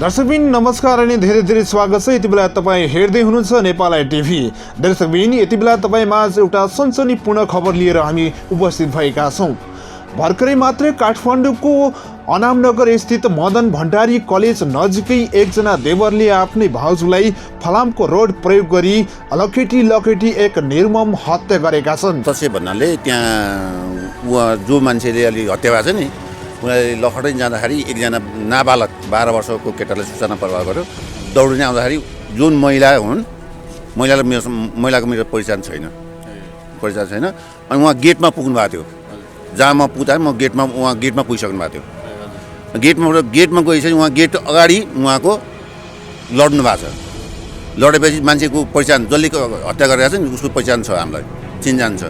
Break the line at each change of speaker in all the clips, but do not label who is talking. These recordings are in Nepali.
दर्शकबिन नमस्कार अनि धेरै धेरै स्वागत छ। यति बेला तपाईँ हेर्दै हुनुहुन्छ नेपाल आई टिभी। दर्शकबिन यति बेला तपाईँ माझ एउटा सनसनीपूर्ण खबर लिएर हामी उपस्थित भएका छौँ। भर्खरै मात्र काठमाडौँको अनामनगर स्थित मदन भण्डारी कलेज नजिकै एकजना देवरले आफ्नै भाउजूलाई फलामको रोड प्रयोग गरी लखेटी एक निर्मम हत्या गरेका छन्।
त्यसै भन्नाले त्यहाँ जो मान्छेले अलि हत्या भएको छ नि उनीहरूले लखटै जाँदाखेरि एकजना नाबालक 12 वर्षको केटालाई सूचना प्रवाह गर्यो। दौडिने आउँदाखेरि जुन महिला हुन् महिलाको मेरो पहिचान छैन अनि उहाँ गेटमा पुग्नु भएको थियो। जहाँ म पुग्दा म उहाँ गेटमा पुगिसक्नु भएको थियो। गेटमा गइसकेपछि उहाँ गेट अगाडि उहाँको लड्नु भएको छ। लडेपछि मान्छेको पहिचान जसले हत्या गरेको छ नि उसको पहिचान छ, हामीलाई चिनजान छ।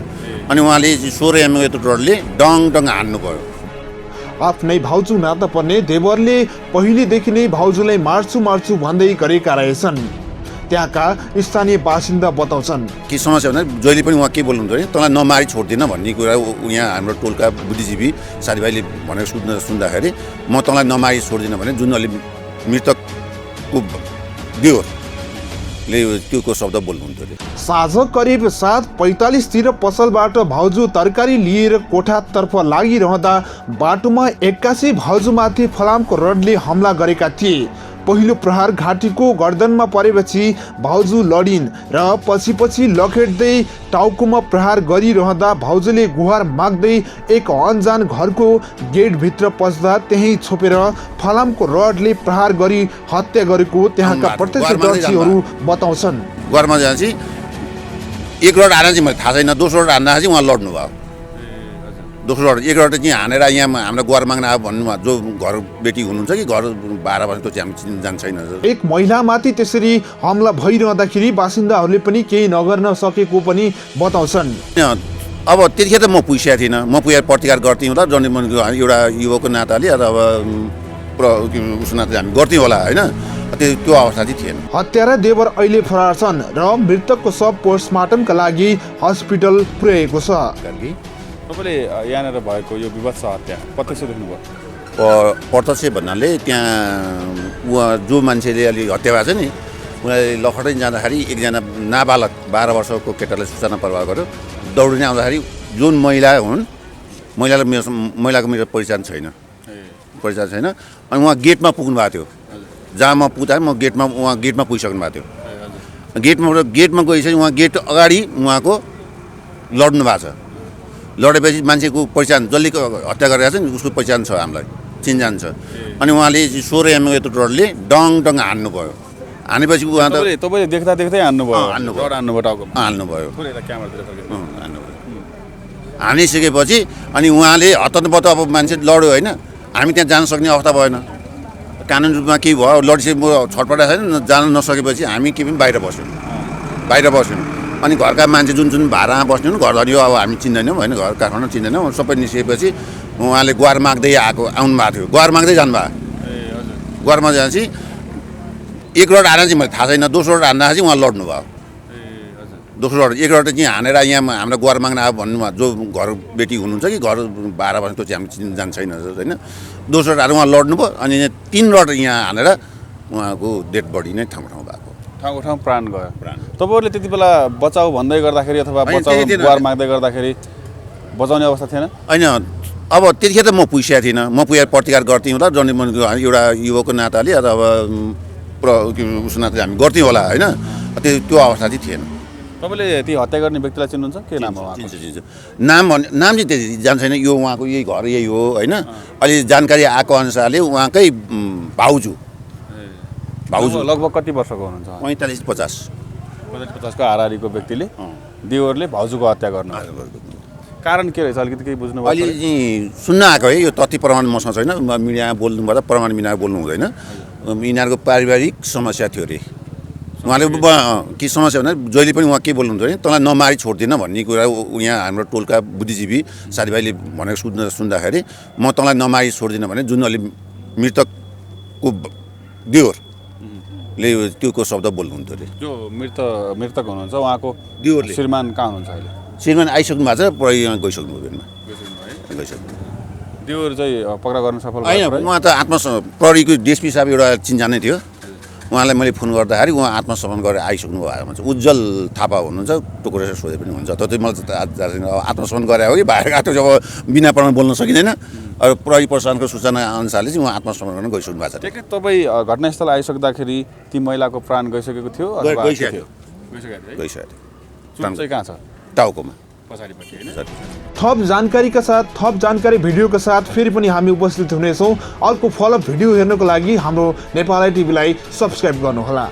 अनि उहाँले 16 mm यत्रो रडले डङ हान्नु पर्यो।
आफ्नै भाउजू नाता पर्ने देवरले पहिलेदेखि नै भाउजूलाई मार्छु भन्दै गरेका रहेछन्। त्यहाँका स्थानीय बासिन्दा बताउँछन्
के समस्या भन्दा जहिले पनि उहाँ के बोल्नुहुन्छ भने तँलाई नमारी छोड्दिनँ भन्ने कुरा यहाँ हाम्रो टोलका बुद्धिजीवी साथीभाइले भनेको सुन्दाखेरि म तँलाई नमारी छोड्दिनँ भने जुन अलि मृतकको देवरले त्यो शब्द बोल्नुहुन्थ्यो अरे।
साँझ करिब 7:45 तिर पसलबाट भाउजू तरकारी लिएर कोठातर्फ लागिरहँदा बाटोमा एक्कासी भाउजूमाथि फलामको रडले हमला गरेका थिए। पहिलो प्रहार घाँटीको गर्दनमा परेपछि भाउजू लडिन् र पछि लखेट्दै टाउकोमा प्रहार गरिरहँदा भाउजूले गुहार माग्दै एक अनजान घरको गेटभित्र पस्दा त्यहीँ छोपेर फलामको रडले प्रहार गरी हत्या गरेको त्यहाँका प्रत्यक्षदर्शीहरू बताउँछन्।
घरमा जाँदा एक रड हान्न चाहिँ मलाई थाहा छैन, दोस्रो रड हान्दा चाहिँ उहाँ लड्नु भयो। दोस्रो रड एक रड चाहिँ हानेर यहाँ हाम्रो गुहार माग्न आयो भन्नुभयो। जो घर बेटी हुनुहुन्छ कि घर बाह्र वर्ष त्यो चाहिँ हामी चिन्जान छैन।
एक महिलामाथि त्यसरी हमला भइरहँदाखेरि बासिन्दाहरूले पनि केही नगर्न सकेको पनि बताउँछन्।
अब त्यतिखेर त म पुगिसकेको थिइनँ, म पुगेर प्रतिकार गर्थ्यौँ होला जनमनको एउटा युवकको नाताले अथवा उसको नाताले हामी गर्थ्यौँ होला होइन। त्यो अवस्था चाहिँ थिएन।
हत्यारा देवर अहिले फरार छन् र मृतकको शव पोस्टमार्टमका लागि हस्पिटल पुर्याएको छ।
तपाईँले यहाँनिर भएको यो विवाद हत्या प्रत्यक्ष देख्नुभयो?
प्रत्यक्ष भन्नाले त्यहाँ जो मान्छेले अलि हत्या भएको छ नि उनीहरूले लखटै जाँदाखेरि एकजना नाबालक 12 वर्षको केटालाई सूचना प्रवाह गर्यो। दौडिने आउँदाखेरि जुन महिला हुन् महिलाको मेरो पहिचान छैन अनि उहाँ गेटमा पुग्नु भएको थियो। जहाँ म पुग्दा उहाँ गेटमा पुगिसक्नु भएको थियो। गेटमा गइसकेपछि उहाँ गेट अगाडि उहाँको लड्नु भएको छ। लडेपछि मान्छेको पहिचान जसले हत्या गरेको छ नि उसको पहिचान छ, हामीलाई चिनजान छ। अनि उहाँले 16 mm यत्रो रडले डङ हान्नु भयो। हानेपछि उहाँ
तपाईँले देख्दै हान्नुभयो।
हानिसकेपछि अनि उहाँले हतपत अब मान्छे लड्यो होइन, हामी त्यहाँ जान सक्ने अवस्था भएन। कानुन रूपमा के भयो लडिसके छटपटा छैन, जान नसकेपछि हामी के पनि बाहिर बस्यौँ। अनि घरका मान्छे जुन भाडामा बस्ने हो घरधनी हो, अब हामी चिन्दैनौँ होइन, घर काठमाडौँ चिन्दैनौँ। सबै निस्किएपछि उहाँले गुहार माग्दै आउनु भएको थियो। गुहार माग्दै जानुभयो। गुहारमा जाँदाखेरि एक रड हान्न चाहिँ मलाई थाहा छैन, दोस्रो रड हान्दा चाहिँ उहाँ लड्नु भयो। दोस्रो रड एक रड चाहिँ हानेर यहाँ हाम्रो गुहार माग्न आयो भन्नुभयो। जो घर बेटी हुनुहुन्छ कि घर 12 वर्ष त्यो चाहिँ हामी चिन्जान छैन होइन। दोस्रो रड हानेर उहाँ लड्नु भयो। अनि 3 रड यहाँ हानेर उहाँको डेड बडी नै ठाउँ भएको।
ठाउँ प्राण गयो। तपाईँहरूले त्यति बेला बचाउ भन्दै गर्दाखेरि अथवा गुहार माग्दै गर्दाखेरि बचाउने अवस्था थिएन? होइन,
अब त्यतिखेर त म पुगिसकेको थिइनँ, म पुगेर प्रतिकार गर्थ्यौँ होला जनमनको एउटा युवकको नाताले अथवा उसको नाताले हामी गर्थ्यौँ होला होइन। त्यो अवस्था चाहिँ थिएन।
तपाईँले ती हत्या गर्ने व्यक्तिलाई चिन्नुहुन्छ? के नाम हो?
नाम चाहिँ त्यति जान्छ छैन। यो उहाँको यही घर यही हो होइन। अलि जानकारी आएको अनुसारले उहाँकै भाउजू
लगभग कति वर्षको हुनुहुन्छ?
45-50
को हाराहारीको व्यक्तिले देवरले भाउजूको हत्या गर्नु कारण के रहेछ अलिकति केही बुझ्नु?
अहिले चाहिँ सुन्न आएको है, यो तथ्य प्रमाण मसँग छैन। मिडियामा बोल्नुपर्दा प्रमाण बिना बोल्नु हुँदैन। यिनीहरूको पारिवारिक समस्या थियो अरे। उहाँले के समस्या भन्दा जहिले पनि उहाँ के बोल्नुहुन्थ्यो भने तँलाई नमारी छोड्दिनँ भन्ने कुरा यहाँ हाम्रो टोलका बुद्धिजीवी साथीभाइले भनेको सुन्दाखेरि म तँलाई नमारी छोड्दिनँ भने जुन अलि मृतकको देवरले त्यो शब्द बोल्नुहुन्थ्यो अरे।
जो मृतक हुनुहुन्छ उहाँको देवरले श्रीमान कहाँ हुनुहुन्छ अहिले?
श्रीमान आइसक्नु भएको छ, यहाँ गइसक्नु भयो।
त्योहरू चाहिँ पक्राउ गर्न सफल
होइन
भयो
उहाँ त प्रहरीको डिएसपी साहब एउटा चिन्जानै थियो उहाँलाई मैले फोन गर्दाखेरि उहाँ आत्मसमन गरेर आइसक्नु भयो भन्छ उज्जवल थापा हुनुहुन्छ टोकेर सोधे पनि हुन्छ त मलाई आत्मसमन गरे हो कि बाहिर गएको जब बिना प्रमाण बोल्न सकिँदैन अब प्रहरी प्रशासनको सूचना अनुसारले चाहिँ उहाँ आत्मसमन गर्न गइसक्नु भएको छ
ठिकै तपाईँ घटनास्थल आइसक्दाखेरि ती महिलाको प्राण गइसकेको थियो अथवा
गइसकेको
थियो? गइसकेको थियो है?
गइसकेको
चुन चाहिँ कहाँ छ
टाउकोमा
पछाडिपट्टि होइन
थप जानकारीका साथ थप जानकारी भिडियोका साथ फेरि पनि हामी उपस्थित हुनेछौँ। अर्को फलोअप भिडियो हेर्नको लागि हाम्रो नेपाल टिभीलाई सब्सक्राइब गर्नुहोला।